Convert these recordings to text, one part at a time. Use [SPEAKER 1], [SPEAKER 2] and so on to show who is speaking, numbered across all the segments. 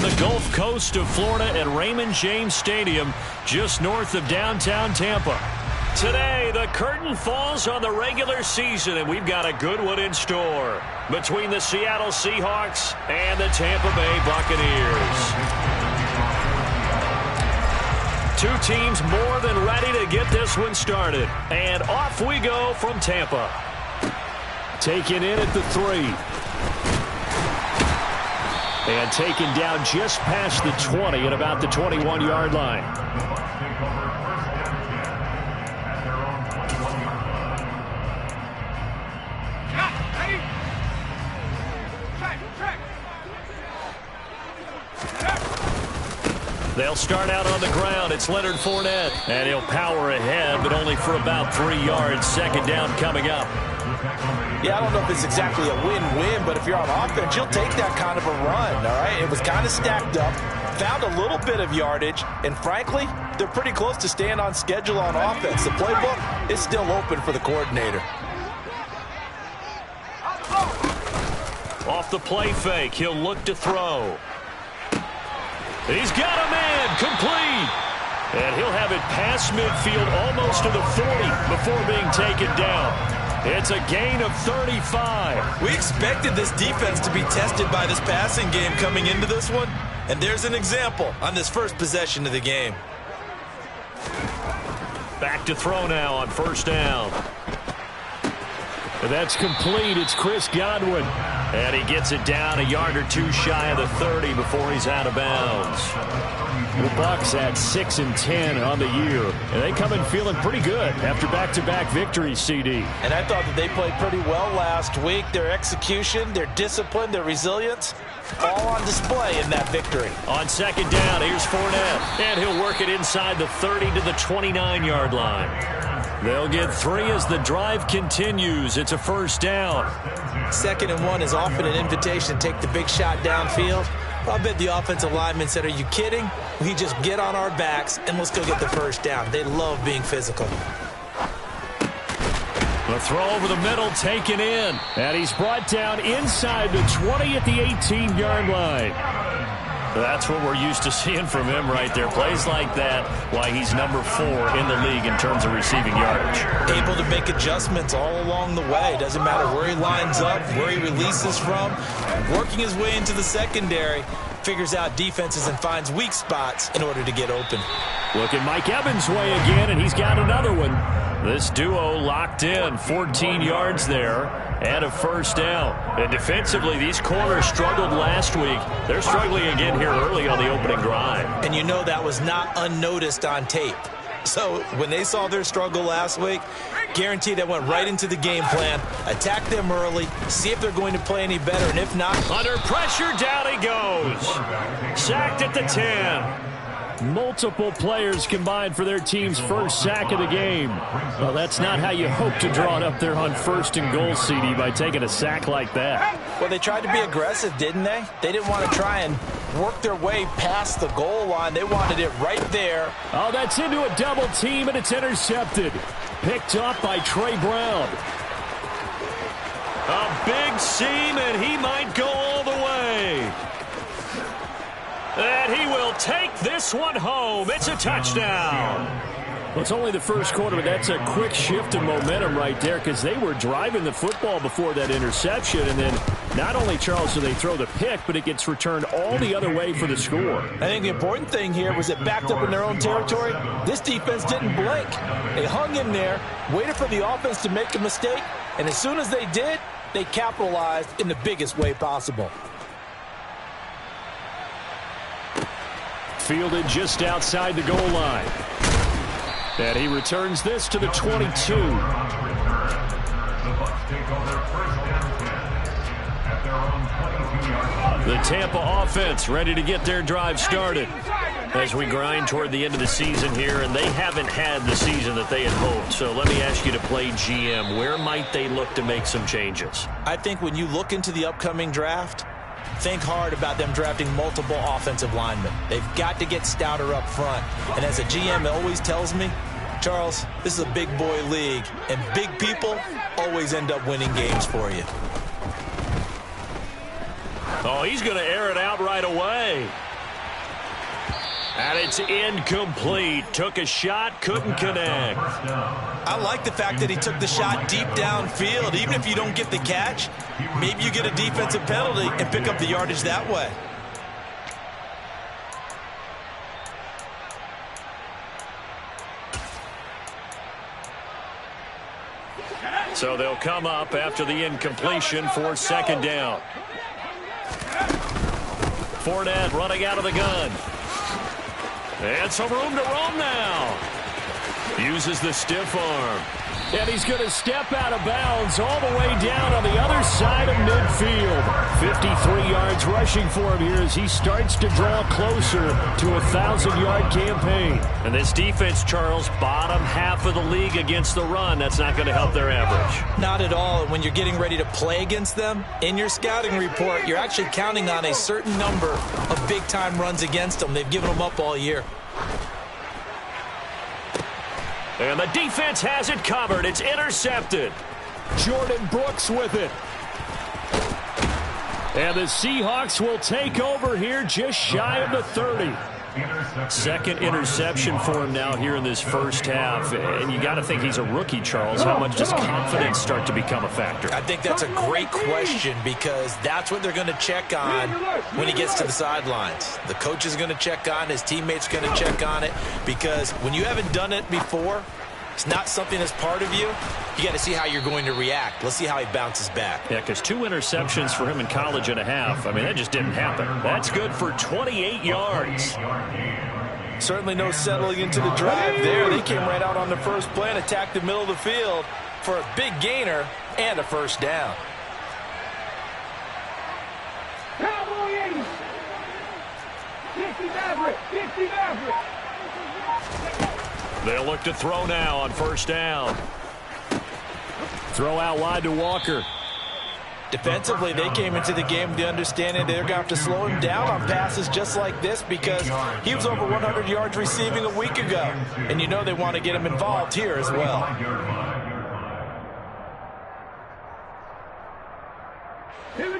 [SPEAKER 1] the Gulf Coast of Florida at Raymond James Stadium, just north of downtown Tampa. Today, the curtain falls on the regular season, and we've got a good one in store between the Seattle Seahawks and the Tampa Bay Buccaneers. Two teams more than ready to get this one started. And off we go from Tampa. Taken in at the 3. And taken down just past the 20 at about the 21-yard line. They'll start out on the ground. It's Leonard Fournette. And he'll power ahead, but only for about 3 yards. Second down coming up.
[SPEAKER 2] Yeah, I don't know if it's exactly a win-win, but if you're on offense, you'll take that kind of a run, all right? It was kind of stacked up, found a little bit of yardage, and frankly, they're pretty close to staying on schedule on offense. The playbook is still open for the coordinator.
[SPEAKER 1] Off the play fake, he'll look to throw. He's got a man, complete. And he'll have it past midfield almost to the 40 before being taken down. It's a gain of 35.
[SPEAKER 3] We expected this defense to be tested by this passing game coming into this one. And there's an example on this first possession of the game.
[SPEAKER 1] Back to throw now on first down. That's complete. It's Chris Godwin. And he gets it down a yard or two shy of the 30 before he's out of bounds. The Bucs at 6-10 on the year. And they come in feeling pretty good after back-to-back victories, CD.
[SPEAKER 2] And I thought that they played pretty well last week. Their execution, their discipline, their resilience, all on display in that victory.
[SPEAKER 1] On second down, here's Fournette. And he'll work it inside the 30 to the 29-yard line. They'll get 3 as the drive continues. It's a first down.
[SPEAKER 2] 2nd and 1 is often an invitation to take the big shot downfield. I bet the offensive lineman said, are you kidding? We just get on our backs and let's go get the first down. They love being physical.
[SPEAKER 1] The throw over the middle taken in. And he's brought down inside the 20 at the 18-yard line. That's what we're used to seeing from him right there. Plays like that, why he's number 4 in the league in terms of receiving yardage.
[SPEAKER 2] Able to make adjustments all along the way. Doesn't matter where he lines up, where he releases from. Working his way into the secondary. Figures out defenses and finds weak spots in order to get open.
[SPEAKER 1] Look at Mike Evans' way again, and he's got another one. This duo locked in, 14 yards there, and a first down. And defensively, these corners struggled last week. They're struggling again here early on the opening drive.
[SPEAKER 2] And you know that was not unnoticed on tape. So when they saw their struggle last week, guaranteed that went right into the game plan. Attack them early, see if they're going to play any better, and if not...
[SPEAKER 1] Under pressure, down he goes. Sacked at the 10. Multiple players combined for their team's first sack of the game. Well, that's not how you hope to draw it up there on 1st and goal, CD, by taking a sack like that.
[SPEAKER 2] Well, they tried to be aggressive, didn't they? They didn't want to try and work their way past the goal line. They wanted it right there.
[SPEAKER 1] Oh, that's into a double team, and it's intercepted. Picked up by Trey Brown. A big seam, and he might go all the way. And he will take this one home. It's a touchdown. Well, it's only the first quarter, but that's a quick shift in momentum right there because they were driving the football before that interception. And then not only, Charles, do they throw the pick, but it gets returned all the other way for the score.
[SPEAKER 2] I think the important thing here was it backed up in their own territory. This defense didn't blink. They hung in there, waited for the offense to make a mistake, and as soon as they did, they capitalized in the biggest way possible.
[SPEAKER 1] Fielded just outside the goal line. And he returns this to the 22. The Tampa offense ready to get their drive started as we grind toward the end of the season here, and they haven't had the season that they had hoped. So let me ask you to play GM. Where might they look to make some changes?
[SPEAKER 2] I think when you look into the upcoming draft, think hard about them drafting multiple offensive linemen. They've got to get stouter up front. And as a GM, it always tells me, Charles, this is a big boy league, and big people always end up winning games for you.
[SPEAKER 1] Oh, he's going to air it out right away. And it's incomplete. Took a shot, couldn't connect.
[SPEAKER 2] I like the fact that he took the shot deep downfield. Even if you don't get the catch, maybe you get a defensive penalty and pick up the yardage that way.
[SPEAKER 1] So they'll come up after the incompletion for second down. Fournette running out of the gun. And some room to roam now. Uses the stiff arm. And he's going to step out of bounds all the way down on the other side of midfield. 53 yards rushing for him here as he starts to draw closer to a 1,000-yard campaign. And this defense, Charles, bottom half of the league against the run. That's not going to help their average.
[SPEAKER 2] Not at all. And when you're getting ready to play against them, in your scouting report, you're actually counting on a certain number of big-time runs against them. They've given them up all year.
[SPEAKER 1] And the defense has it covered. It's intercepted. Jordan Brooks with it. And the Seahawks will take over here just shy of the 30. Second interception for him now here in this first half. And you got to think he's a rookie, Charles. How much does confidence start to become a factor?
[SPEAKER 2] I think that's a great question because that's what they're going to check on when he gets to the sidelines. The coach is going to check on it. His teammates are going to check on it because when you haven't done it before, it's not something that's part of you. You got to see how you're going to react. Let's see how he bounces back.
[SPEAKER 1] Yeah, because 2 interceptions for him in college and a half. I mean, that just didn't happen. That's good for 28 yards.
[SPEAKER 2] Certainly no settling into the drive there. They came right out on the first play and attacked the middle of the field for a big gainer and a first down.
[SPEAKER 4] T-MoeII. 50 Maverick. 50 Maverick.
[SPEAKER 1] They'll look to throw now on first down. Throw out wide to Walker.
[SPEAKER 2] Defensively, they came into the game with the understanding they're going to have to slow him down on passes just like this because he was over 100 yards receiving a week ago. And you know they want to get him involved here as well.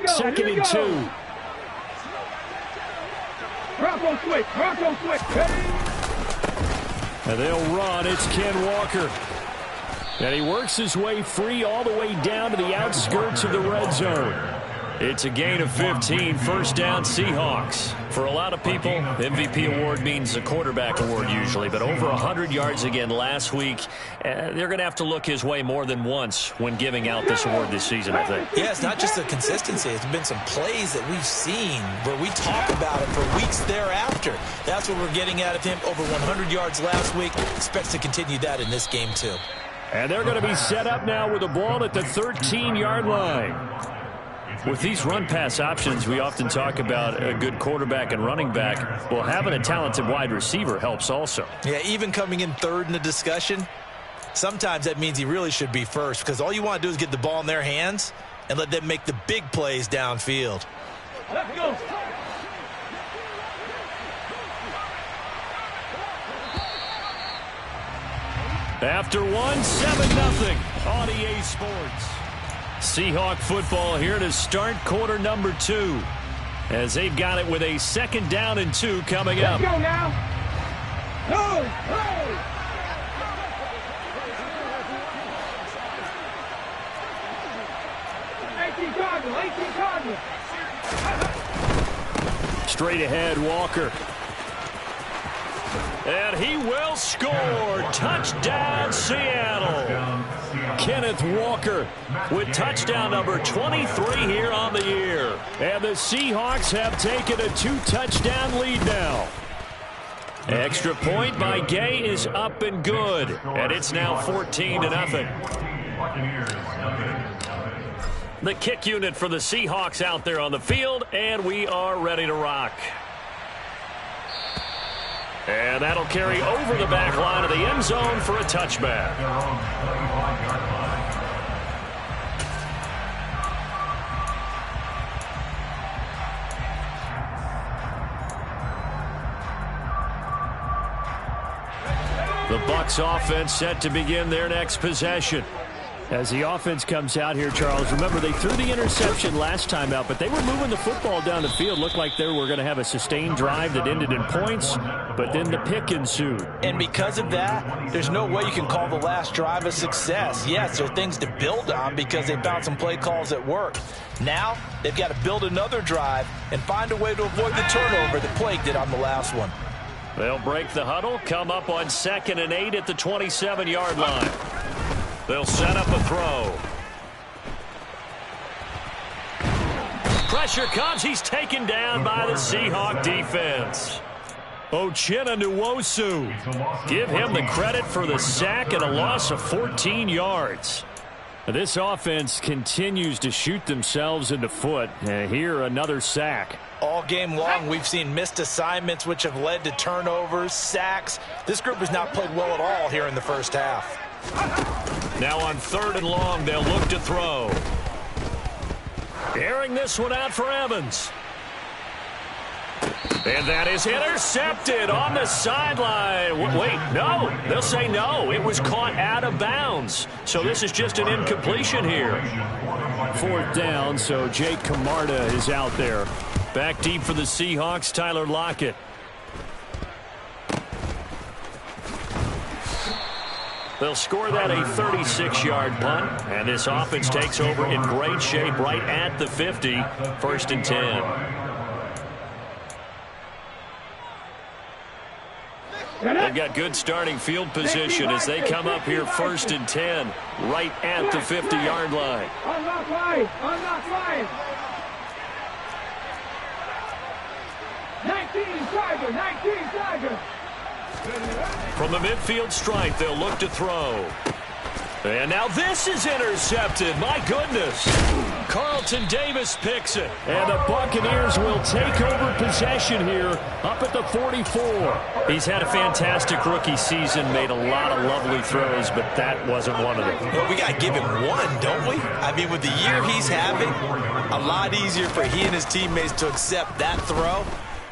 [SPEAKER 1] Second and 2.
[SPEAKER 4] Bronco switch. Bronco switch.
[SPEAKER 1] And they'll run. It's Ken Walker. And he works his way free all the way down to the outskirts of the red zone. It's a gain of 15, first down Seahawks. For a lot of people, MVP award means a quarterback award usually, but over 100 yards again last week. They're going to have to look his way more than once when giving out this award this season, I think.
[SPEAKER 2] Yeah, it's not just the consistency. It's been some plays that we've seen where we talk about it for weeks thereafter. That's what we're getting out of him. Over 100 yards last week. Expects to continue that in this game, too.
[SPEAKER 1] And they're going to be set up now with the ball at the 13-yard line. With these run-pass options, we often talk about a good quarterback and running back. Well, having a talented wide receiver helps also.
[SPEAKER 2] Yeah, even coming in third in the discussion, sometimes that means he really should be first because all you want to do is get the ball in their hands and let them make the big plays downfield.
[SPEAKER 4] Let's go.
[SPEAKER 1] After 7-0 on EA Sports. Seahawk football here to start quarter number 2 as they've got it with a second down and 2 coming up.
[SPEAKER 4] Let's go now. Go. Go. 18 Cardinals.
[SPEAKER 1] Straight ahead, Walker. And he will score. Touchdown, Seattle. Kenneth Walker with touchdown number 23 here on the year. And the Seahawks have taken a 2-touchdown lead now. Extra point by Gay is up and good. And it's now 14-0. The kick unit for the Seahawks out there on the field, and we are ready to rock. And that'll carry over the back line of the end zone for a touchback. The Bucs offense set to begin their next possession. As the offense comes out here, Charles, remember they threw the interception last time out, but they were moving the football down the field. Looked like they were going to have a sustained drive that ended in points, but then the pick ensued.
[SPEAKER 2] And because of that, there's no way you can call the last drive a success. Yes, there are things to build on because they found some play calls that work. Now, they've got to build another drive and find a way to avoid the turnover that Plague did on the last one.
[SPEAKER 1] They'll break the huddle, come up on 2nd and 8 at the 27-yard line. They'll set up a throw. Pressure comes. He's taken down by the Seahawk defense. Uchenna Nwosu. Give him the credit for the sack and a loss of 14 yards. This offense continues to shoot themselves in the foot. Here, another sack.
[SPEAKER 2] All game long, we've seen missed assignments, which have led to turnovers, sacks. This group has not played well at all here in the first half.
[SPEAKER 1] Now on 3rd and long, they'll look to throw. Airing this one out for Evans. And that is intercepted on the sideline. Wait, no. They'll say no. It was caught out of bounds. So this is just an incompletion here. 4th down, so Jake Camarda is out there. Back deep for the Seahawks, Tyler Lockett. They'll score that a 36-yard punt, and this offense takes over in great shape right at the 50, 1st and 10. They've got good starting field position as they come up here 1st and 10, right at the 50-yard line.
[SPEAKER 4] Unlock line. Unlock line. 19 Tiger. 19 Tiger.
[SPEAKER 1] From the midfield stripe, they'll look to throw. And now this is intercepted. My goodness. Carlton Davis picks it. And the Buccaneers will take over possession here up at the 44. He's had a fantastic rookie season, made a lot of lovely throws, but that wasn't one of them.
[SPEAKER 2] Well, we got to give him one, don't we? I mean, with the year he's having, a lot easier for he and his teammates to accept that throw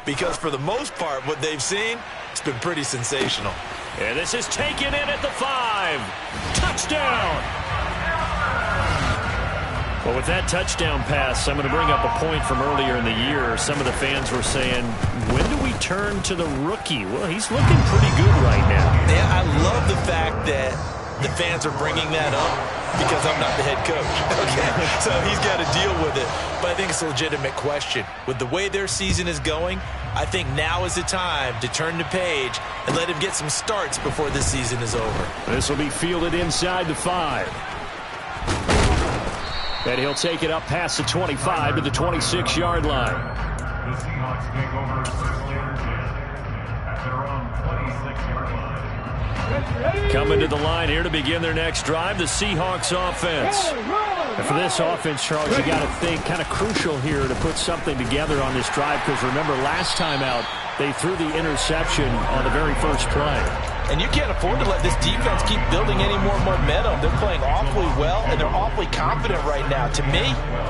[SPEAKER 2] because for the most part, what they've seen, it's been pretty sensational.
[SPEAKER 1] And this is taken in at the 5. Touchdown! Well, with that touchdown pass, I'm going to bring up a point from earlier in the year. Some of the fans were saying, when do we turn to the rookie? Well, he's looking pretty good right now.
[SPEAKER 2] Yeah, I love the fact that the fans are bringing that up because I'm not the head coach. Okay, so he's got to deal with it. But I think it's a legitimate question. With the way their season is going, I think now is the time to turn the page and let him get some starts before this season is over.
[SPEAKER 1] This will be fielded inside the 5. And he'll take it up past the 25 to the 26-yard line.
[SPEAKER 5] The Seahawks take over first leadership at their own 26-yard line.
[SPEAKER 1] Coming to the line here to begin their next drive, the Seahawks offense. And for this offense, Charles, you got to think kind of crucial here to put something together on this drive because remember last time out they threw the interception on the very first play.
[SPEAKER 2] And you can't afford to let this defense keep building any more momentum. They're playing awfully well, and they're awfully confident right now. To me,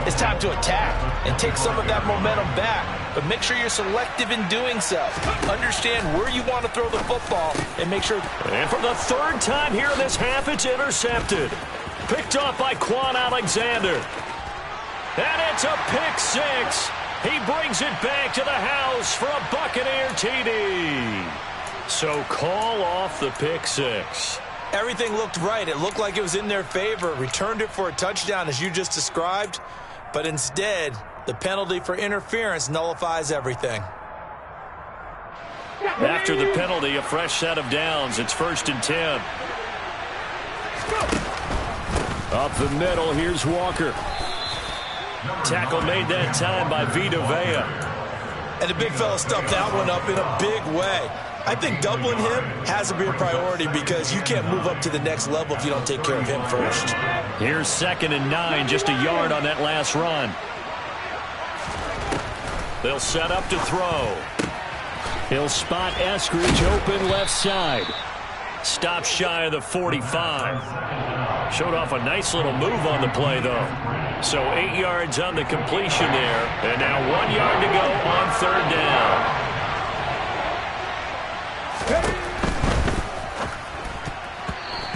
[SPEAKER 2] it's time to attack and take some of that momentum back. But make sure you're selective in doing so. Understand where you want to throw the football and make sure.
[SPEAKER 1] And for the 3rd time here in this half, it's intercepted. Picked off by Quan Alexander. And it's a pick 6. He brings it back to the house for a Buccaneer TD. So call off the pick 6.
[SPEAKER 2] Everything looked right. It looked like it was in their favor. Returned it for a touchdown, as you just described. But instead, the penalty for interference nullifies everything.
[SPEAKER 1] After the penalty, a fresh set of downs. It's 1st and 10. Up the middle, here's Walker. Tackle made that time by Vita Vea.
[SPEAKER 2] And the big fella stuffed that one up in a big way. I think doubling him has to be a priority because you can't move up to the next level if you don't take care of him first.
[SPEAKER 1] Here's 2nd and 9, just a yard on that last run. They'll set up to throw. He'll spot Eskridge open left side. Stop shy of the 45. Showed off a nice little move on the play, though. So 8 yards on the completion there. And now 1 yard to go on 3rd down.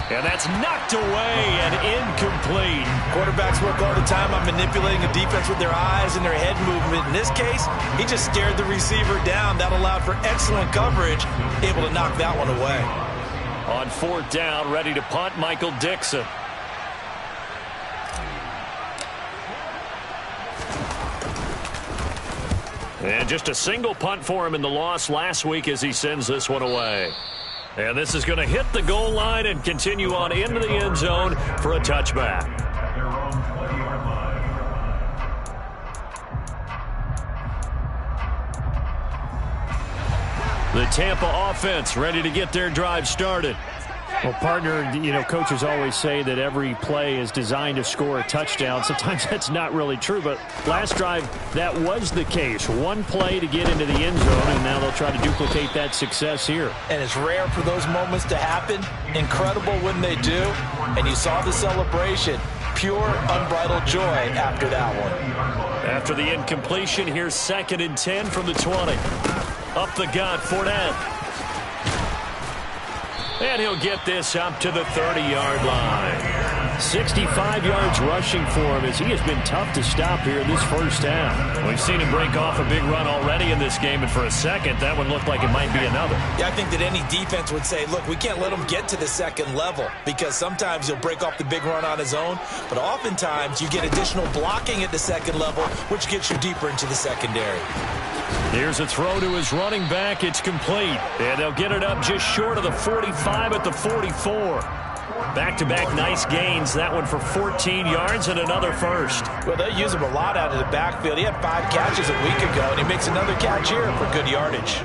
[SPEAKER 1] And that's knocked away and incomplete.
[SPEAKER 2] Quarterbacks work all the time on manipulating a defense with their eyes and their head movement. In this case, he just stared the receiver down. That allowed for excellent coverage, able to knock that one away.
[SPEAKER 1] On 4th down, ready to punt, Michael Dixon. And just a single punt for him in the loss last week as he sends this one away. And this is going to hit the goal line and continue on into the end zone for a touchback.
[SPEAKER 5] At their own 20-yard line.
[SPEAKER 1] The Tampa offense ready to get their drive started.
[SPEAKER 6] Well, partner, you know, coaches always say that every play is designed to score a touchdown. Sometimes that's not really true, but last drive, that was the case. One play to get into the end zone, and now they'll try to duplicate that success here.
[SPEAKER 2] And it's rare for those moments to happen. Incredible when they do. And you saw the celebration. Pure, unbridled joy after that one.
[SPEAKER 1] After the incompletion, here's 2nd and 10 from the 20. Up the gut, Fournette. And he'll get this up to the 30-yard line. 65 yards rushing for him as he has been tough to stop here in this first half. We've seen him break off a big run already in this game, and for a second, that one looked like it might be another.
[SPEAKER 2] Yeah, I think that any defense would say, look, we can't let him get to the second level because sometimes he'll break off the big run on his own, but oftentimes you get additional blocking at the second level, which gets you deeper into the secondary.
[SPEAKER 1] Here's a throw to his running back. It's complete. And they'll get it up just short of the 45 at the 44. Back-to-back nice gains. That one for 14 yards and another first.
[SPEAKER 2] Well, they use him a lot out of the backfield. He had 5 catches a week ago, and he makes another catch here for good yardage.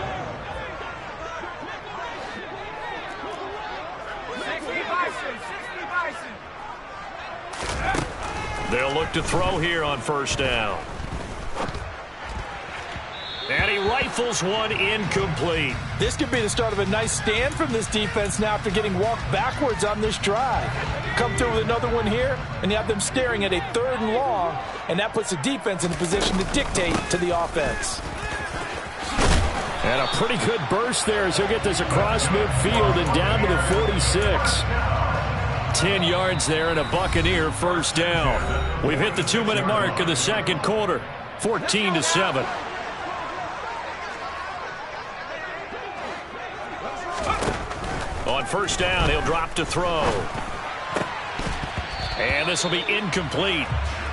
[SPEAKER 1] They'll look to throw here on 1st down. And he rifles one incomplete.
[SPEAKER 2] This could be the start of a nice stand from this defense now after getting walked backwards on this drive. Come through with another one here, and you have them staring at a 3rd and long, and that puts the defense in a position to dictate to the offense.
[SPEAKER 6] And a pretty good burst there as he'll get this across midfield and down to the 46.
[SPEAKER 1] 10 yards there and a Buccaneer 1st down. We've hit the 2-minute mark of the 2nd quarter. 14-7. On 1st down, he'll drop to throw. And this will be incomplete.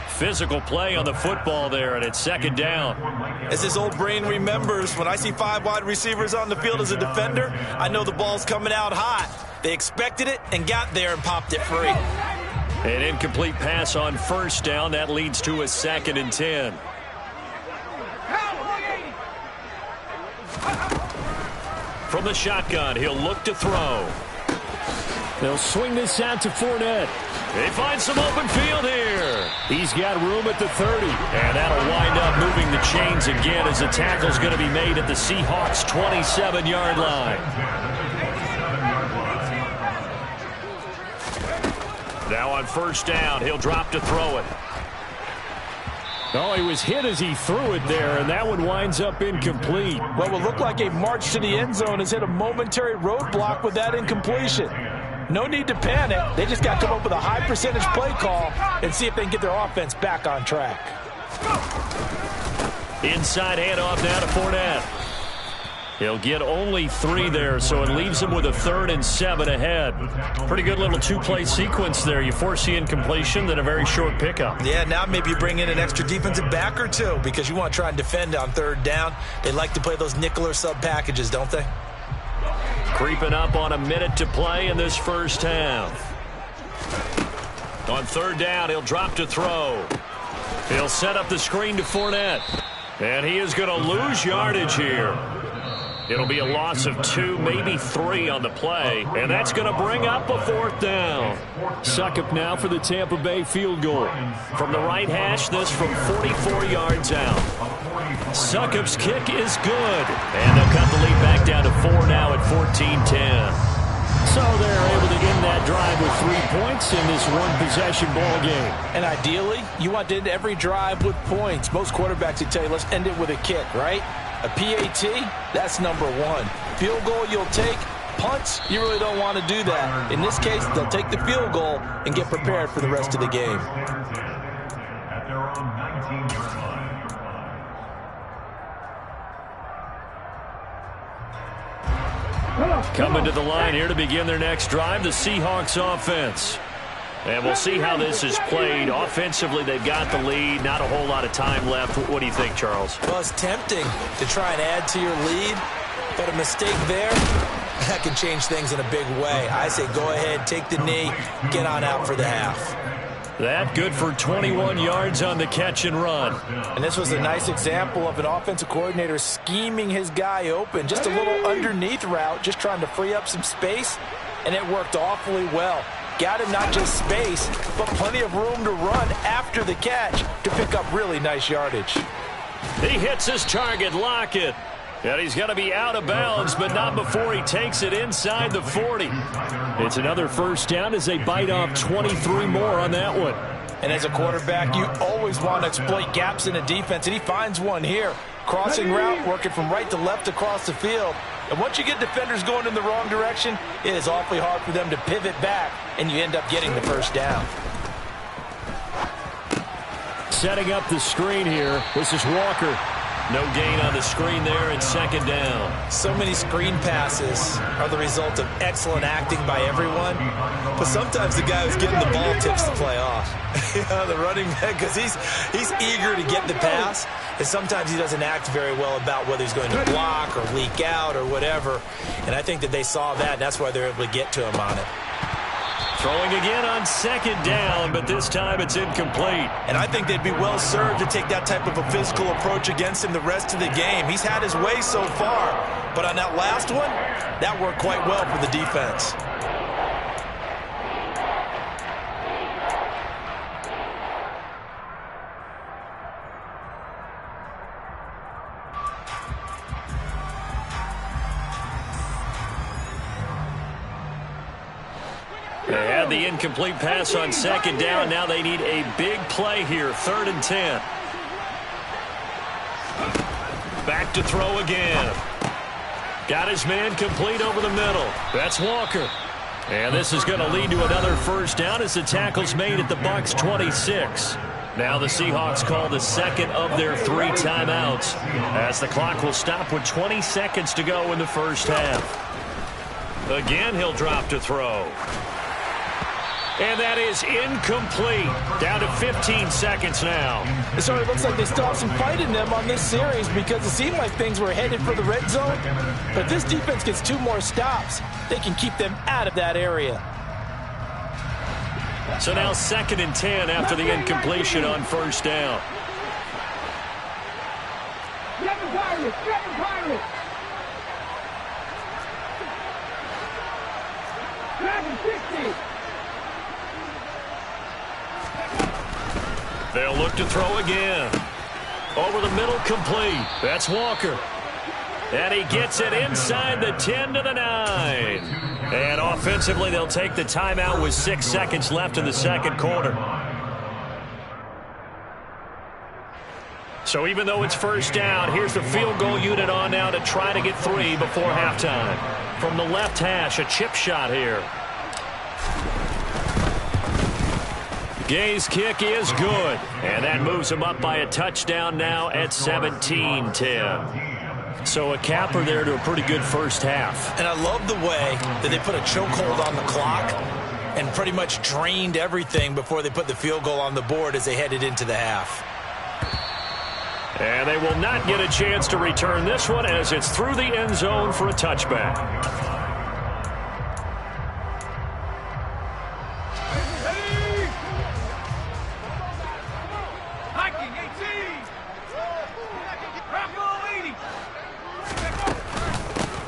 [SPEAKER 1] Physical play on the football there, and it's 2nd down.
[SPEAKER 2] As his old brain remembers, when I see 5 wide receivers on the field as a defender, I know the ball's coming out hot. They expected it and got there and popped it free.
[SPEAKER 1] An incomplete pass on 1st down. That leads to a 2nd and 10. From the shotgun, he'll look to throw.
[SPEAKER 6] They'll swing this out to Fournette.
[SPEAKER 1] They find some open field here.
[SPEAKER 6] He's got room at the 30.
[SPEAKER 1] And that'll wind up moving the chains again as the tackle's going to be made at the Seahawks' 27-yard line. Now on 1st down, he'll drop to throw it.
[SPEAKER 6] Oh, he was hit as he threw it there, and that one winds up incomplete.
[SPEAKER 2] What will look like a march to the end zone has hit a momentary roadblock with that incompletion. No need to panic. They just got to come up with a high percentage play call and see if they can get their offense back on track.
[SPEAKER 1] Inside handoff now to Fournette. He'll get only 3 there, so it leaves him with a 3rd and 7 ahead. Pretty good little 2-play sequence there. You force the incompletion, then a very short pickup.
[SPEAKER 2] Yeah, now maybe you bring in an extra defensive back or 2 because you want to try and defend on 3rd down. They like to play those nickel or sub packages, don't they?
[SPEAKER 1] Creeping up on a minute to play in this first half. On 3rd down, he'll drop to throw. He'll set up the screen to Fournette. And he is going to lose yardage here. It'll be a loss of 2, maybe 3 on the play, and that's going to bring up a 4th down.
[SPEAKER 6] Succop now for the Tampa Bay field goal.
[SPEAKER 1] From the right hash, this from 44 yards out. Succop's kick is good, and they'll cut the lead back down to 4 now at 14-10.
[SPEAKER 6] So they're able to end that drive with 3 points in this one-possession ball game.
[SPEAKER 2] And ideally, you want to end every drive with points. Most quarterbacks would tell you, let's end it with a kick, right? A PAT, that's number 1. Field goal you'll take, punts, you really don't want to do that. In this case, they'll take the field goal and get prepared for the rest of the game.
[SPEAKER 5] At their own 19-yard line.
[SPEAKER 1] Coming to the line here to begin their next drive, the Seahawks offense. And we'll see how this is played. Offensively, they've got the lead. Not a whole lot of time left. What do you think, Charles?
[SPEAKER 2] Well, it's tempting to try and add to your lead, but a mistake there, that can change things in a big way. I say go ahead, take the knee, get on out for the half.
[SPEAKER 1] That good for 21 yards on the catch and run.
[SPEAKER 2] And this was a nice example of an offensive coordinator scheming his guy open. Just a little underneath route, just trying to free up some space, and it worked awfully well. Got him not just space, but plenty of room to run after the catch to pick up really nice yardage.
[SPEAKER 1] He hits his target, Lockett. And he's going to be out of bounds, but not before he takes it inside the 40. It's another first down as they bite off 23 more on that one.
[SPEAKER 2] And as a quarterback, you always want to exploit gaps in a defense, and he finds one here. Crossing route, working from right to left across the field. And once you get defenders going in the wrong direction, it is awfully hard for them to pivot back, and you end up getting the first down.
[SPEAKER 1] Setting up the screen here. This is Walker. No gain on the screen there, and second down.
[SPEAKER 2] So many screen passes are the result of excellent acting by everyone, but sometimes the guy who's getting the ball tips the play off. The running back, because he's eager to get the pass, and sometimes he doesn't act very well about whether he's going to block or leak out or whatever, and I think that they saw that, and that's why they're able to get to him on it.
[SPEAKER 1] Throwing again on second down, but this time it's incomplete.
[SPEAKER 2] And I think they'd be well served to take that type of a physical approach against him the rest of the game. He's had his way so far, but on that last one, that worked quite well for the defense.
[SPEAKER 1] They had the incomplete pass on second down. Now they need a big play here, 3rd and 10. Back to throw again. Got his man complete over the middle. That's Walker. And this is going to lead to another first down as the tackle's made at the Bucs 26. Now the Seahawks call the second of their 3 timeouts as the clock will stop with 20 seconds to go in the first half. Again, he'll drop to throw. And that is incomplete. Down to 15 seconds now.
[SPEAKER 2] So it looks like they still have some fight in them on this series because it seemed like things were headed for the red zone. But this defense gets 2 more stops. They can keep them out of that area.
[SPEAKER 1] So now 2nd and 10 after the incompletion on first down.
[SPEAKER 4] Get the Pirates! Get the Pirates! Dragon 60!
[SPEAKER 1] They'll look to throw again. Over the middle, complete. That's Walker. And he gets it inside the 10 to the 9. And offensively, they'll take the timeout with 6 seconds left in the second quarter. So even though it's first down, here's the field goal unit on now to try to get 3 before halftime. From the left hash, a chip shot here. Gay's kick is good, and that moves him up by a touchdown now at 17-10. So a capper there to a pretty good first half.
[SPEAKER 2] And I love the way that they put a chokehold on the clock and pretty much drained everything before they put the field goal on the board as they headed into the half.
[SPEAKER 1] And they will not get a chance to return this one as it's through the end zone for a touchback.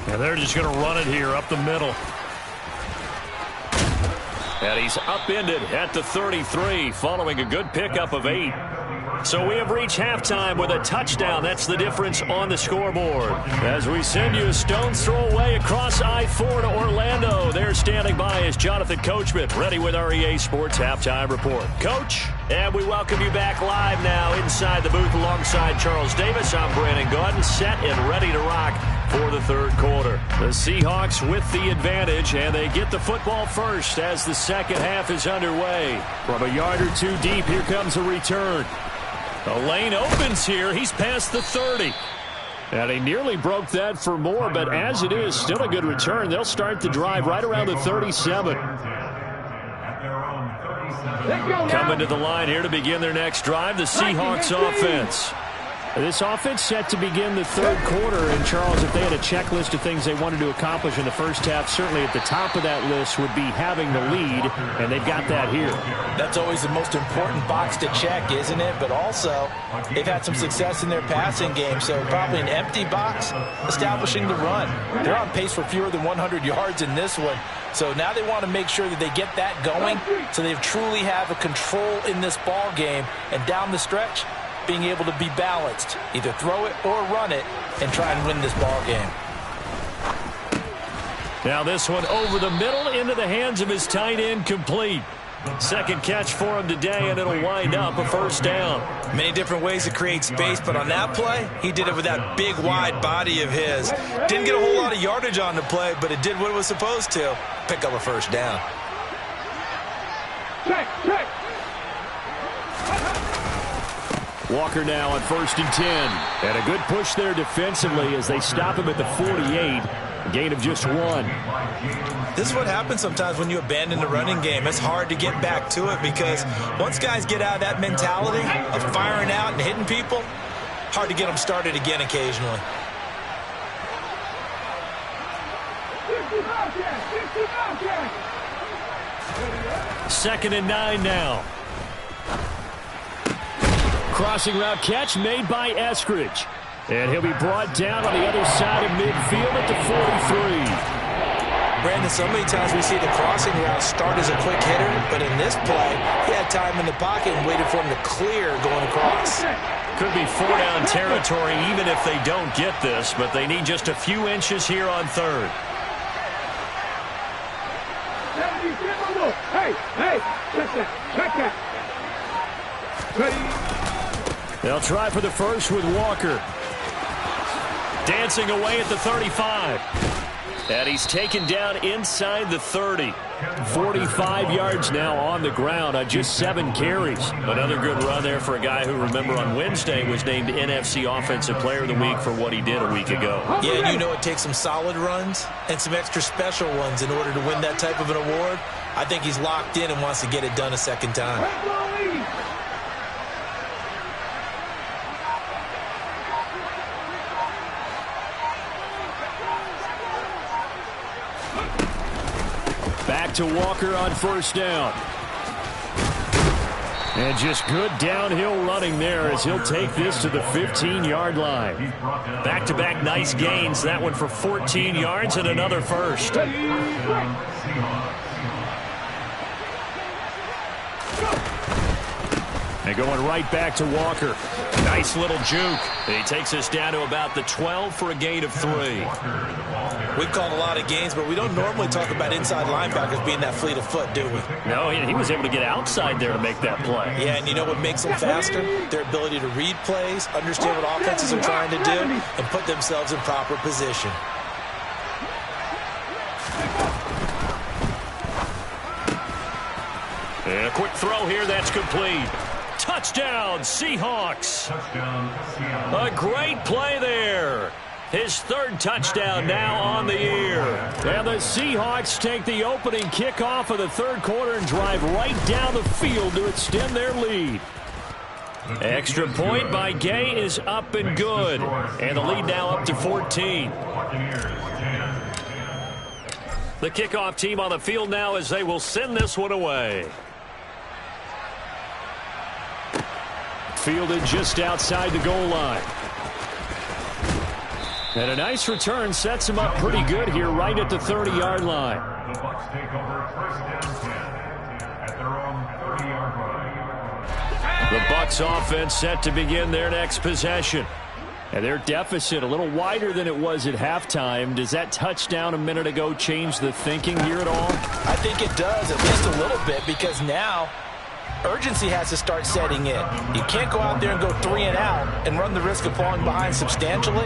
[SPEAKER 1] And they're just going to run it here up the middle. And he's upended at the 33 following a good pickup of 8. So we have reached halftime with a touchdown. That's the difference on the scoreboard. As we send you a stone's throw away across I-4 to Orlando. There standing by is Jonathan Coachman, ready with our EA Sports Halftime Report. Coach, and we welcome you back live now inside the booth alongside Charles Davis. I'm Brandon Gaudin, set and ready to rock for the third quarter. The Seahawks with the advantage, and they get the football first as the second half is underway.
[SPEAKER 6] From a yard or two deep, here comes a return.
[SPEAKER 1] The lane opens here. He's past the 30.
[SPEAKER 6] And he nearly broke that for more, but as it is, still a good return. They'll start the drive right around the 37.
[SPEAKER 1] Coming to the line here to begin their next drive, the Seahawks offense.
[SPEAKER 6] This offense set to begin the third quarter. And, Charles, if they had a checklist of things they wanted to accomplish in the first half, certainly at the top of that list would be having the lead, and they've got that here.
[SPEAKER 2] That's always the most important box to check, isn't it? But also, they've had some success in their passing game, so probably an empty box establishing the run. They're on pace for fewer than 100 yards in this one. So now they want to make sure that they get that going so they truly have a control in this ball game. And down the stretch, being able to be balanced, either throw it or run it, and try and win this ball game.
[SPEAKER 1] Now this one over the middle into the hands of his tight end, complete. Second catch for him today, and it'll wind up a first down.
[SPEAKER 3] Many different ways to create space, but on that play, he did it with that big, wide body of his. Didn't get a whole lot of yardage on the play, but it did what it was supposed to. Pick up a first down.
[SPEAKER 4] Check.
[SPEAKER 6] Walker now on 1st and 10. And a good push there defensively as they stop him at the 48. A gain of just 1.
[SPEAKER 3] This is what happens sometimes when you abandon the running game. It's hard to get back to it because once guys get out of that mentality of firing out and hitting people, hard to get them started again occasionally.
[SPEAKER 1] 2nd and 9 now.
[SPEAKER 6] Crossing route catch made by Eskridge. And he'll be brought down on the other side of midfield at the 43.
[SPEAKER 2] Brandon, so many times we see the crossing route start as a quick hitter, but in this play, he had time in the pocket and waited for him to clear going across.
[SPEAKER 1] Could be 4-down territory even if they don't get this, but they need just a few inches here on third.
[SPEAKER 4] Hey, check that. Ready?
[SPEAKER 6] They'll try for the first with Walker.
[SPEAKER 1] Dancing away at the 35. And he's taken down inside the 30.
[SPEAKER 6] 45 yards now on the ground on just 7 carries.
[SPEAKER 1] Another good run there for a guy who, remember, on Wednesday was named NFC Offensive Player of the Week for what he did a week ago.
[SPEAKER 2] Yeah, and you know it takes some solid runs and some extra special ones in order to win that type of an award. I think he's locked in and wants to get it done a second time.
[SPEAKER 6] Back to Walker on 1st down. And just good downhill running there as he'll take this to the 15-yard line.
[SPEAKER 1] Back-to-back nice gains. That one for 14 yards and another first.
[SPEAKER 6] And going right back to Walker.
[SPEAKER 1] Nice little juke. He takes us down to about the 12 for a gain of 3.
[SPEAKER 2] We've called a lot of gains, but we don't normally talk about inside linebackers being that fleet of foot, do we?
[SPEAKER 1] No, he was able to get outside there to make that play.
[SPEAKER 2] Yeah, and you know what makes them faster? Their ability to read plays, understand what offenses are trying to do, and put themselves in proper position.
[SPEAKER 1] And a quick throw here, that's complete. Touchdown, Seahawks. A great play there. His 3rd touchdown now on the year.
[SPEAKER 6] And the Seahawks take the opening kickoff of the 3rd quarter and drive right down the field to extend their lead.
[SPEAKER 1] Extra point by Gay is up and good. And the lead now up to 14. The kickoff team on the field now as they will send this one away.
[SPEAKER 6] Fielded just outside the goal line. And a nice return sets him up pretty good here right at the 30-yard line.
[SPEAKER 5] The Bucs take over 1st and 10 at their own 30-yard line.
[SPEAKER 1] The Bucs offense set to begin their next possession.
[SPEAKER 6] And their deficit a little wider than it was at halftime. Does that touchdown a minute ago change the thinking here at all?
[SPEAKER 2] I think it does, at least a little bit, because now urgency has to start setting in. You can't go out there and go 3 and out and run the risk of falling behind substantially,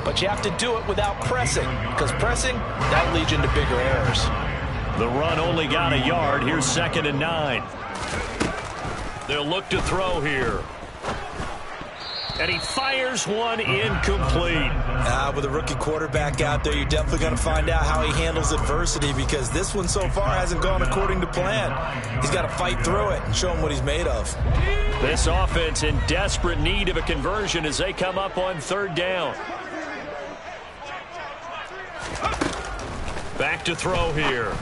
[SPEAKER 2] but you have to do it without pressing, because pressing, that leads you into bigger errors.
[SPEAKER 1] The run only got a yard. Here's 2nd and 9. They'll look to throw here. And he fires one incomplete.
[SPEAKER 3] With a rookie quarterback out there, you're definitely going to find out how he handles adversity, because this one so far hasn't gone according to plan. He's got to fight through it and show him what he's made of.
[SPEAKER 1] This offense in desperate need of a conversion as they come up on 3rd down. Back to throw here.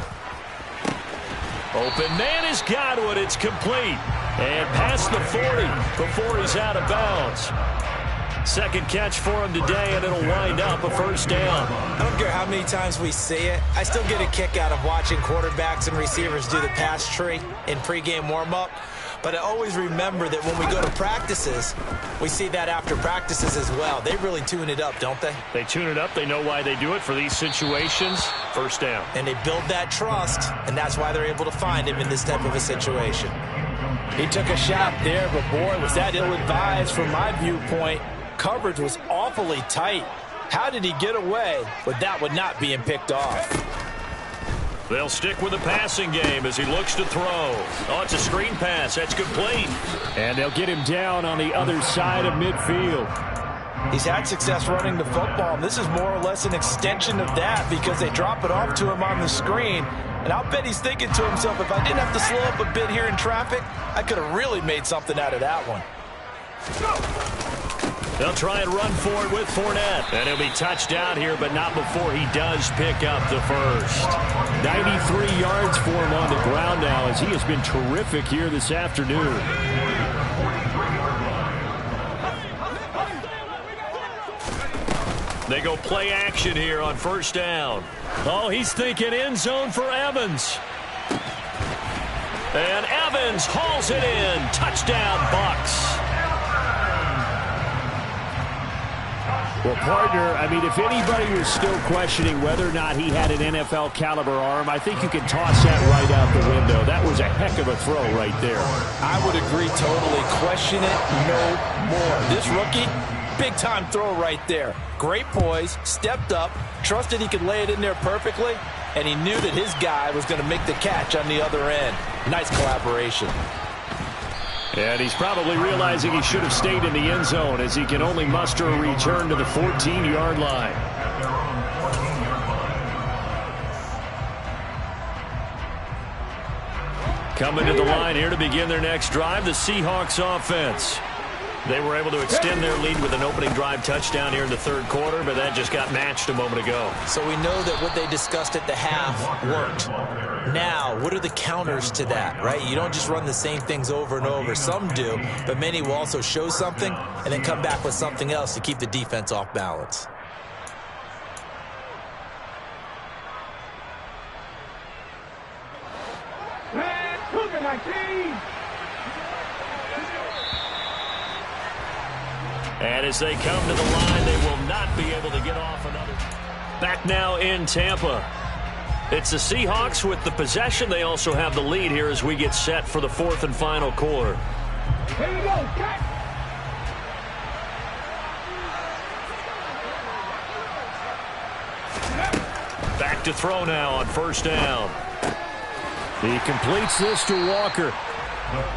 [SPEAKER 1] Open man has got one. It's complete. And past the 40 before he's out of bounds. 2nd catch for him today, and it'll wind up a 1st down.
[SPEAKER 3] I don't care how many times we see it. I still get a kick out of watching quarterbacks and receivers do the pass tree in pregame warm-up. But I always remember that when we go to practices, we see that after practices as well. They really tune it up, don't they?
[SPEAKER 1] They tune it up. They know why they do it for these situations. 1st down.
[SPEAKER 3] And they build that trust, and that's why they're able to find him in this type of a situation.
[SPEAKER 2] He took a shot there, but boy, was that ill-advised from my viewpoint. Coverage was awfully tight. How did he get away with that one not being picked off?
[SPEAKER 1] They'll stick with the passing game as he looks to throw. Oh, it's a screen pass. That's complete.
[SPEAKER 6] And they'll get him down on the other side of midfield.
[SPEAKER 2] He's had success running the football, and this is more or less an extension of that, because they drop it off to him on the screen. And I'll bet he's thinking to himself, if I didn't have to slow up a bit here in traffic, I could have really made something out of that one.
[SPEAKER 1] They'll try and run for it with Fournette. And he'll be touched down here, but not before he does pick up the first.
[SPEAKER 6] 93 yards for him on the ground now, as he has been terrific here this afternoon.
[SPEAKER 1] They go play action here on 1st down. Oh, he's thinking end zone for Evans. And Evans hauls it in. Touchdown, Bucs.
[SPEAKER 6] Well, partner, I mean, if anybody was still questioning whether or not he had an NFL caliber arm, I think you can toss that right out the window. That was a heck of a throw right there.
[SPEAKER 2] I would agree totally. Question it no more. This rookie, big-time throw right there. Great poise, stepped up, trusted he could lay it in there perfectly, and he knew that his guy was going to make the catch on the other end. Nice collaboration.
[SPEAKER 6] And he's probably realizing he should have stayed in the end zone, as he can only muster a return to the 14-yard line.
[SPEAKER 1] Coming to the line here to begin their next drive, the Seahawks offense. They were able to extend their lead with an opening drive touchdown here in the 3rd quarter, but that just got matched a moment ago.
[SPEAKER 3] So we know that what they discussed at the half worked. Now, what are the counters to that, right? You don't just run the same things over and over. Some do, but many will also show something and then come back with something else to keep the defense off balance.
[SPEAKER 1] And as they come to the line, they will not be able to get off another. Back now in Tampa. It's the Seahawks with the possession. They also have the lead here as we get set for the 4th and final quarter.
[SPEAKER 4] Here we go, cut!
[SPEAKER 1] Back to throw now on 1st down.
[SPEAKER 6] He completes this to Walker.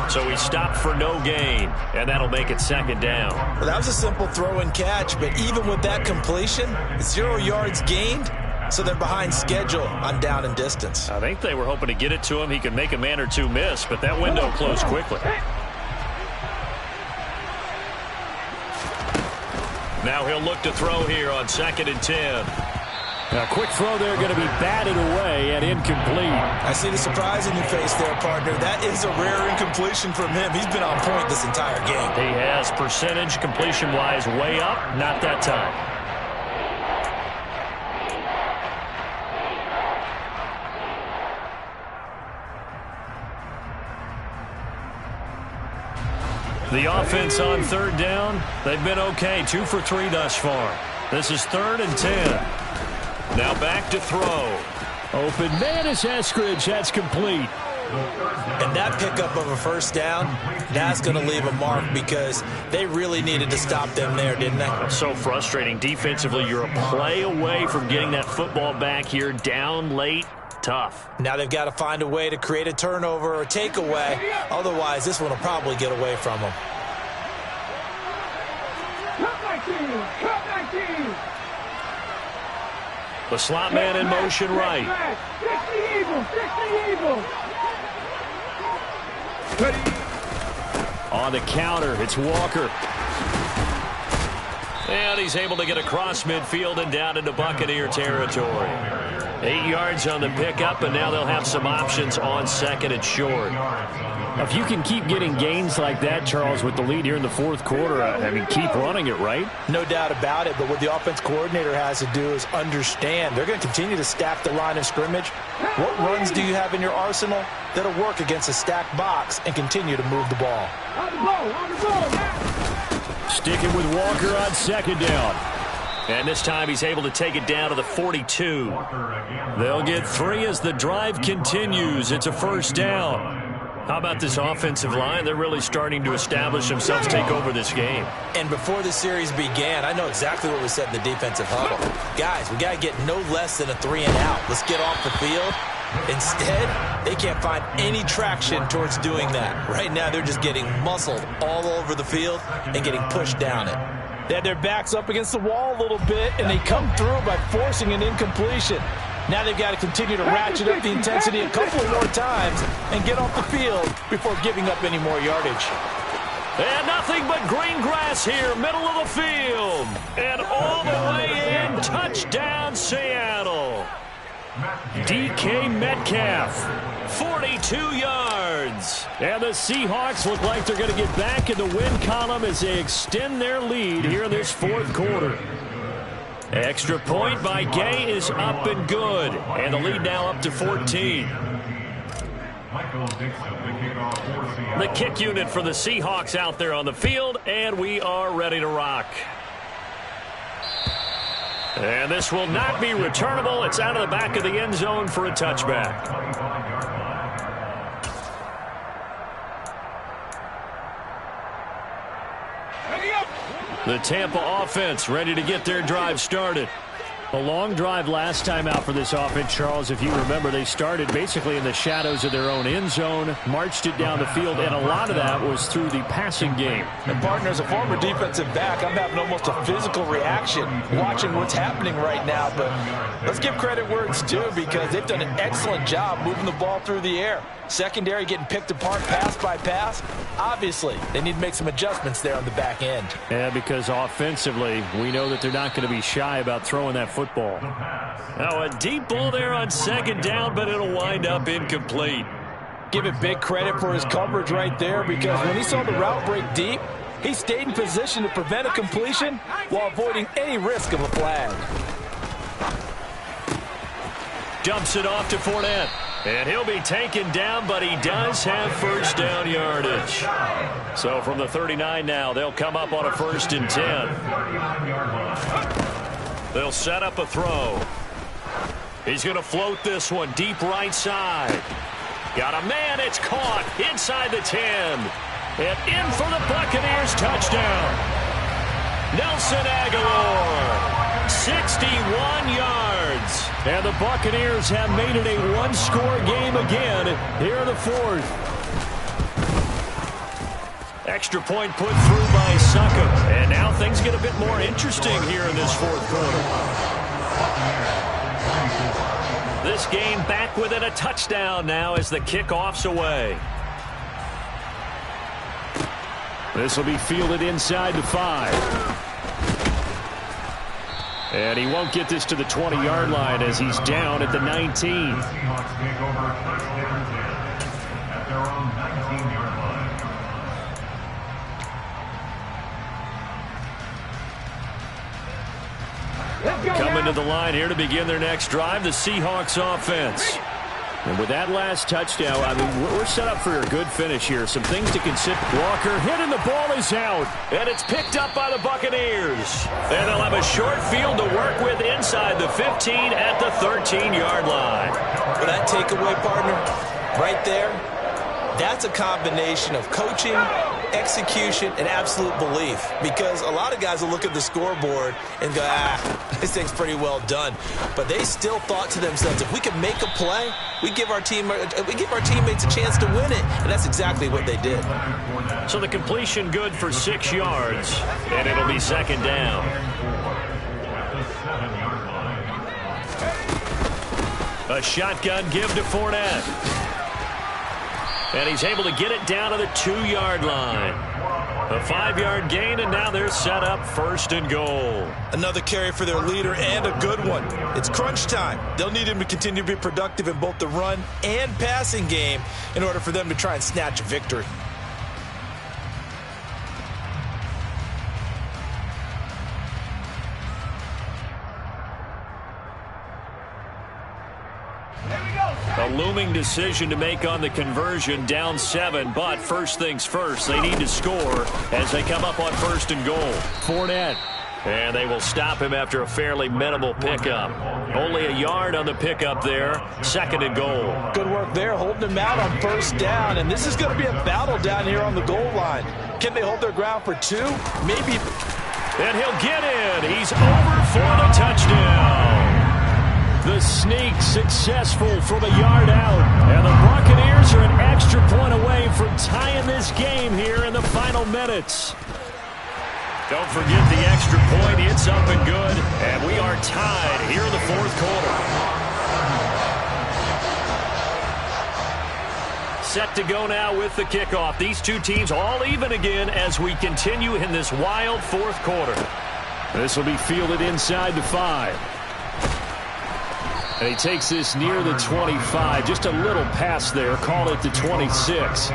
[SPEAKER 1] So he stopped for no gain, and that'll make it 2nd down.
[SPEAKER 3] Well, that was a simple throw and catch, but even with that completion, 0 yards gained, so they're behind schedule on down and distance.
[SPEAKER 1] I think they were hoping to get it to him. He could make a man or two miss, but that window closed quickly. Now he'll look to throw here on 2nd and 10.
[SPEAKER 6] A quick throw there, going to be batted away and incomplete.
[SPEAKER 3] I see the surprise in your face there, partner. That is a rare incompletion from him. He's been on point this entire game.
[SPEAKER 1] He has percentage completion-wise way up, not that time. The offense on 3rd down, they've been okay. 2 for 3 thus far. This is 3rd and 10. Now back to throw.
[SPEAKER 6] Open man is Eskridge. That's complete.
[SPEAKER 2] And that pickup of a first down, that's going to leave a mark because they really needed to stop them there, didn't they?
[SPEAKER 1] So frustrating. Defensively, you're a play away from getting that football back here down late. Tough.
[SPEAKER 2] Now they've got to find a way to create a turnover or takeaway. Otherwise, this one will probably get away from them.
[SPEAKER 1] The slot man in motion right. On the counter, it's Walker. And he's able to get across midfield and down into Buccaneer territory. 8 yards on the pickup, and now they'll have some options on second and short.
[SPEAKER 6] If you can keep getting gains like that, Charles, with the lead here in the fourth quarter, I mean, keep running it, right?
[SPEAKER 2] No doubt about it, but what the offense coordinator has to do is understand they're going to continue to stack the line of scrimmage. What runs do you have in your arsenal that'll work against a stacked box and continue to move the ball?
[SPEAKER 6] Sticking with Walker on second down.
[SPEAKER 1] And this time he's able to take it down to the 42. They'll get 3 as the drive continues. It's a first down. How about this offensive line? They're really starting to establish themselves, take over this game.
[SPEAKER 2] And before the series began, I know exactly what was said in the defensive huddle. Guys, we got to get no less than a 3 and out. Let's get off the field. Instead, they can't find any traction towards doing that. Right now, they're just getting muscled all over the field and getting pushed down it.
[SPEAKER 3] They had their backs up against the wall a little bit, and they come through by forcing an incompletion. Now they've got to continue to ratchet up the intensity a couple more times and get off the field before giving up any more yardage.
[SPEAKER 1] And nothing but green grass here, middle of the field. And all the way in, touchdown Seattle. DK Metcalf, 42 yards. And the Seahawks look like they're going to get back in the win column as they extend their lead here in this fourth quarter. Extra point by Gay is up and good. And the lead now up to 14. The kick unit for the Seahawks out there on the field, and we are ready to rock. And this will not be returnable. It's out of the back of the end zone for a touchback. The Tampa offense ready to get their drive started. A long drive last time out for this offense, Charles. If you remember, they started basically in the shadows of their own end zone, marched it down the field, and a lot of that was through the passing game.
[SPEAKER 3] And partner, as a former defensive back, I'm having almost a physical reaction watching what's happening right now. But let's give credit where it's due because they've done an excellent job moving the ball through the air. Secondary getting picked apart pass by pass. Obviously, they need to make some adjustments there on the back end.
[SPEAKER 6] Yeah, because offensively, we know that they're not going to be shy about throwing that football.
[SPEAKER 1] Now a deep ball there on second down, but it'll wind up incomplete.
[SPEAKER 3] Give it big credit for his coverage right there because when he saw the route break deep, he stayed in position to prevent a completion while avoiding any risk of a flag.
[SPEAKER 1] Dumps it off to Fournette. And he'll be taken down, but he does have first down yardage. So from the 39 now, they'll come up on a 1st and 10. They'll set up a throw. He's going to float this one deep right side. Got a man, it's caught inside the 10. And in for the Buccaneers touchdown. Nelson Aguilar, 61 yards. And the Buccaneers have made it a one-score game again here in the fourth. Extra point put through by Succop. And now things get a bit more interesting here in this fourth quarter. This game back within a touchdown now as the kickoff's away.
[SPEAKER 6] This will be fielded inside the 5. And he won't get this to the 20-yard line as he's down at the 19.
[SPEAKER 1] Coming to the line here to begin their next drive, the Seahawks offense.
[SPEAKER 6] And with that last touchdown, I mean, we're set up for a good finish here. Some things to consider. Walker hit and the ball is out.
[SPEAKER 1] And it's picked up by the Buccaneers. And they'll have a short field to work with inside the 15 at the 13-yard line.
[SPEAKER 2] With that takeaway, partner, Right there, that's a combination of coaching, execution, and absolute belief. Because a lot of guys will look at the scoreboard and go, this thing's pretty well done. But they still thought to themselves, if we can make a play, we give our teammates a chance to win it. And that's exactly what they did.
[SPEAKER 1] So the completion good for 6 yards, and it'll be second down. A shotgun give to Fournette. And he's able to get it down to the 2-yard line. A 5-yard gain, and now they're set up 1st and goal.
[SPEAKER 2] Another carry for their leader, and a good one. It's crunch time. They'll need him to continue to be productive in both the run and passing game in order for them to try and snatch a victory.
[SPEAKER 1] A looming decision to make on the conversion, down 7, but first things first, they need to score as they come up on 1st and goal. Fournette, and they will stop him after a fairly minimal pickup. Only a yard on the pickup there, 2nd and goal.
[SPEAKER 2] Good work there, holding him out on 1st down, and this is going to be a battle down here on the goal line. Can they hold their ground for 2? Maybe.
[SPEAKER 1] And he'll get in. He's over for the touchdown. The sneak successful from a yard out. And the Buccaneers are an extra point away from tying this game here in the final minutes. Don't forget the extra point. It's up and good. And we are tied here in the 4th quarter. Set to go now with the kickoff. These two teams all even again as we continue in this wild 4th quarter. This will be fielded inside the 5. And he takes this near the 25. Just a little pass there. Call it the 26.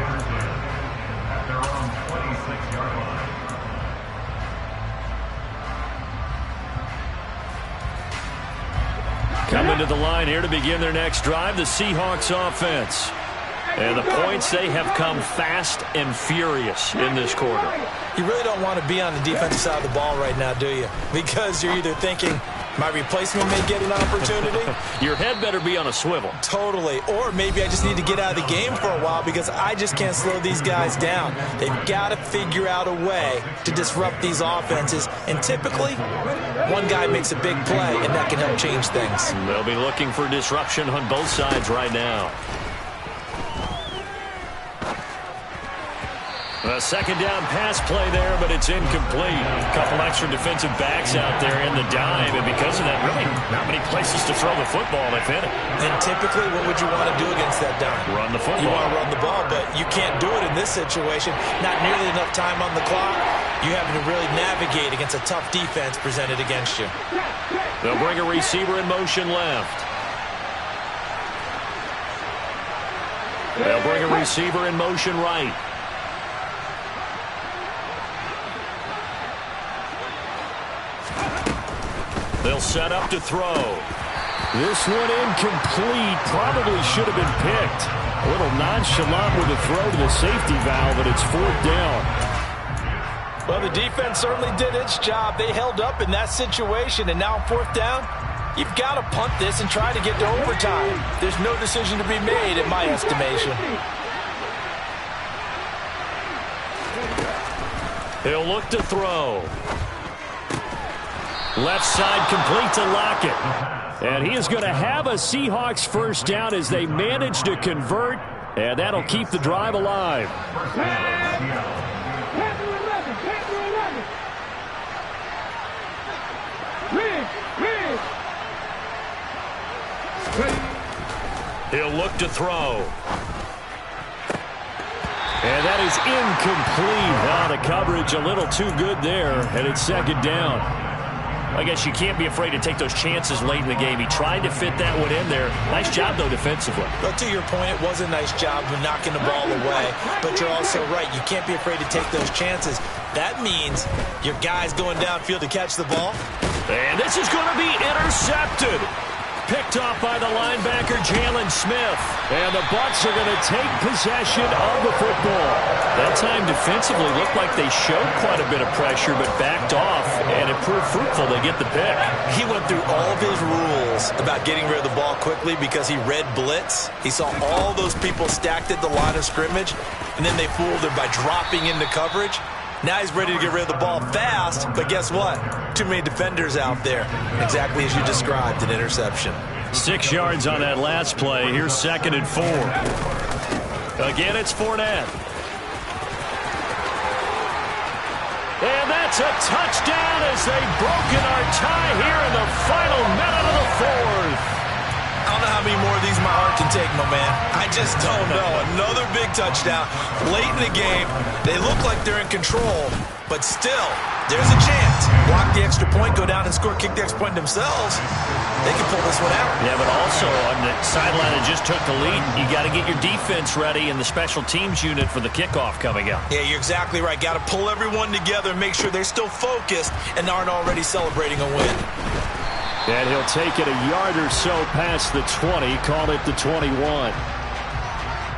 [SPEAKER 1] Coming to the line here to begin their next drive, the Seahawks offense. And the points, they have come fast and furious in this quarter.
[SPEAKER 2] You really don't want to be on the defensive side of the ball right now, do you? Because you're either thinking, my replacement may get an opportunity.
[SPEAKER 1] Your head better be on a swivel.
[SPEAKER 2] Totally. Or maybe I just need to get out of the game for a while because I just can't slow these guys down. They've got to figure out a way to disrupt these offenses. And typically, one guy makes a big play, and that can help change things.
[SPEAKER 1] They'll be looking for disruption on both sides right now. A 2nd down pass play there, but it's incomplete. A couple extra defensive backs out there in the dive, and because of that, really not many places to throw the football if hit it.
[SPEAKER 2] And typically, what would you want to do against that dive?
[SPEAKER 1] Run the football.
[SPEAKER 2] You want to run the ball, but you can't do it in this situation. Not nearly enough time on the clock. You having to really navigate against a tough defense presented against you.
[SPEAKER 1] They'll bring a receiver in motion left. They'll bring a receiver in motion right. They'll set up to throw. This one incomplete. Probably should have been picked. A little nonchalant with the throw to the safety valve, but it's 4th down.
[SPEAKER 2] Well, the defense certainly did its job. They held up in that situation, and now 4th down, you've got to punt this and try to get to overtime. There's no decision to be made in my estimation.
[SPEAKER 1] He'll look to throw. Left side complete to Lockett. And he is going to have a Seahawks 1st down as they manage to convert. And that'll keep the drive alive. He'll look to throw. And that is incomplete. The coverage a little too good there. And it's 2nd down. I guess you can't be afraid to take those chances late in the game. He tried to fit that one in there. Nice job, though, defensively.
[SPEAKER 2] But to your point, it was a nice job of knocking the ball away. But you're also right. You can't be afraid to take those chances. That means your guy's going downfield to catch the ball.
[SPEAKER 1] And this is going to be intercepted. Picked off by the linebacker, Jalen Smith. And the Bucs are going to take possession of the football. That time defensively looked like they showed quite a bit of pressure, but backed off. And it prove fruitful. They get the pick.
[SPEAKER 3] He went through all of his rules about getting rid of the ball quickly because he read blitz. He saw all those people stacked at the line of scrimmage, and then they fooled him by dropping into coverage. Now he's ready to get rid of the ball fast, but guess what? Too many defenders out there. Exactly as you described, an interception.
[SPEAKER 1] 6 yards on that last play. Here's 2nd and 4. Again, it's Fournette. And that's a touchdown as they've broken our tie here in the final minute of the 4th.
[SPEAKER 3] I don't know how many more of these my heart can take, my man. I just don't know. Another big touchdown late in the game. They look like they're in control, but still, there's a chance. Block the extra point, go down and score, kick the extra point themselves. They can pull this one out.
[SPEAKER 1] Yeah, but also on the sideline that just took the lead, you got to get your defense ready and the special teams unit for the kickoff coming up.
[SPEAKER 3] Yeah, you're exactly right. Got to pull everyone together and make sure they're still focused and aren't already celebrating a win.
[SPEAKER 6] And he'll take it a yard or so past the 20, call it the 21.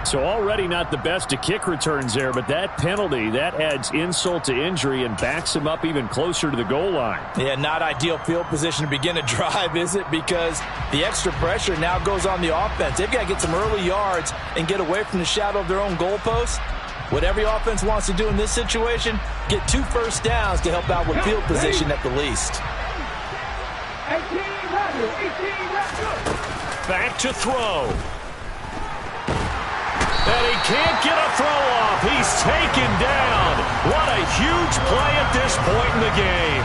[SPEAKER 6] So already not the best of kick returns there, but that penalty, that adds insult to injury and backs him up even closer to the goal line.
[SPEAKER 2] Yeah, not ideal field position to begin a drive, is it? Because the extra pressure now goes on the offense. They've got to get some early yards and get away from the shadow of their own goalpost. What every offense wants to do in this situation, get 2 first downs to help out with field position at the least.
[SPEAKER 1] Back to throw. And he can't get a throw off. He's taken down. What a huge play at this point in the game.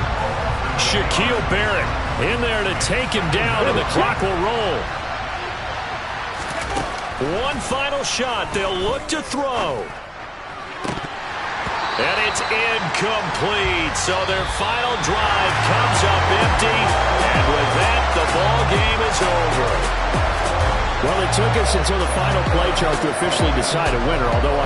[SPEAKER 1] Shaquille Barrett in there to take him down, and the clock will roll. One final shot. They'll look to throw. And it's incomplete. So their final drive comes up empty. And with that, the ball game is over.
[SPEAKER 6] Well, it took us until the final play chart to officially decide a winner, although on